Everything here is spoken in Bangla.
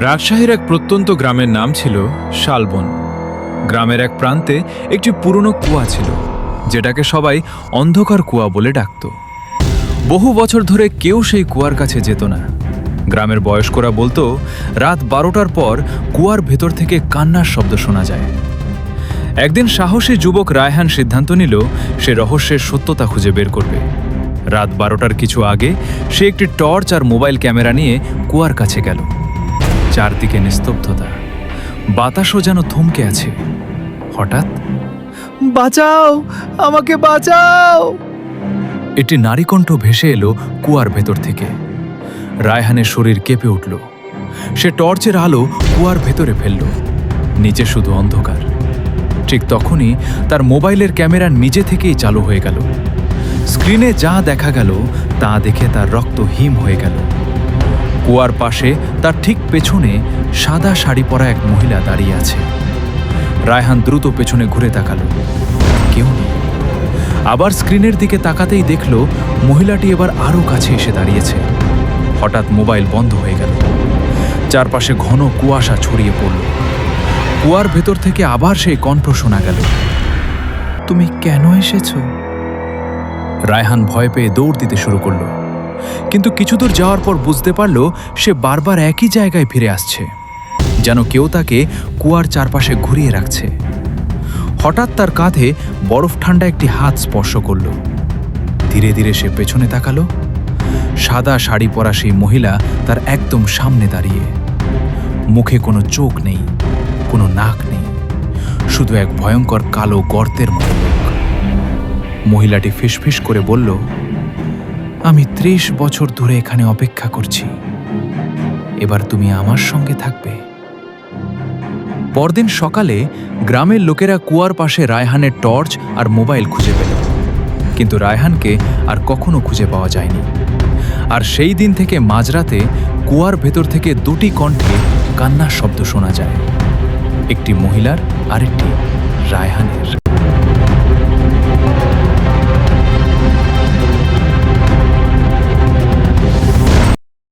রাজশাহীর এক প্রত্যন্ত গ্রামের নাম ছিল শালবন। গ্রামের এক প্রান্তে একটি পুরনো কুয়া ছিল, যেটাকে সবাই অন্ধকার কুয়া বলে ডাকত। বহু বছর ধরে কেউ সেই কুয়ার কাছে যেত না। গ্রামের বয়স্করা বলতো, রাত 12টার পর কুয়ার ভেতর থেকে কান্নার শব্দ শোনা যায়। একদিন সাহসী যুবক রায়হান সিদ্ধান্ত নিল সে রহস্যের সত্যতা খুঁজে বের করবে। রাত 12টার কিছু আগে সে একটি টর্চ আর মোবাইল ক্যামেরা নিয়ে কুয়ার কাছে গেল। চারদিকে নিস্তব্ধতা, বাতাসও যেন থমকে আছে। হঠাৎ, বাঁচাও, আমাকে বাঁচাও! একটি নারীকণ্ঠ ভেসে এলো কুয়ার ভেতর থেকে। রায়হানের শরীর কেঁপে উঠল। সে টর্চের আলো কুয়ার ভেতরে ফেলল। নিচে শুধু অন্ধকার। ঠিক তখনই তার মোবাইলের ক্যামেরা নিজে থেকেই চালু হয়ে গেল। স্ক্রিনে যা দেখা গেল তা দেখে তার রক্ত হিম হয়ে গেল। কুয়ার পাশে তার ঠিক পেছনে সাদা শাড়ি পরা এক মহিলা দাঁড়িয়ে আছে। রায়হান দ্রুত পেছনে ঘুরে তাকালো, কেউ নেই। আবার স্ক্রিনের দিকে তাকাতেই দেখল মহিলাটি এবার আরও কাছে এসে দাঁড়িয়েছে। হঠাৎ মোবাইল বন্ধ হয়ে গেল। চারপাশে ঘন কুয়াশা ছড়িয়ে পড়ল। কুয়ার ভেতর থেকে আবার সেই কণ্ঠ শোনা গেল, তুমি কেন এসেছো? রায়হান ভয় পেয়ে দৌড় দিতে শুরু করলো, কিন্তু কিছু দূর যাওয়ার পর বুঝতে পারল সে বারবার একই জায়গায় ফিরে আসছে, যেন কেউ তাকে কুয়ার চারপাশে ঘুরিয়ে রাখছে। হঠাৎ তার কাঁধে বরফ ঠান্ডা একটি হাত স্পর্শ করল। ধীরে ধীরে সে পেছনে তাকালো। সাদা শাড়ি পরা সেই মহিলা তার একদম সামনে দাঁড়িয়ে। মুখে কোনো চোখ নেই, কোনো নাক নেই, শুধু এক ভয়ঙ্কর কালো গর্তের মতো মুখ। মহিলাটি ফিসফিস করে বলল, আমি 30 বছর ধরে এখানে অপেক্ষা করছি, এবার তুমি আমার সঙ্গে থাকবে। পরদিন সকালে গ্রামের লোকেরা কুয়ার পাশে রায়হানের টর্চ আর মোবাইল খুঁজে পেল, কিন্তু রায়হানকে আর কখনো খুঁজে পাওয়া যায়নি। আর সেই দিন থেকে মাঝরাতে কুয়ার ভেতর থেকে দুটি কণ্ঠে কান্নার শব্দ শোনা যায়, একটি মহিলার আর একটি রায়হানের।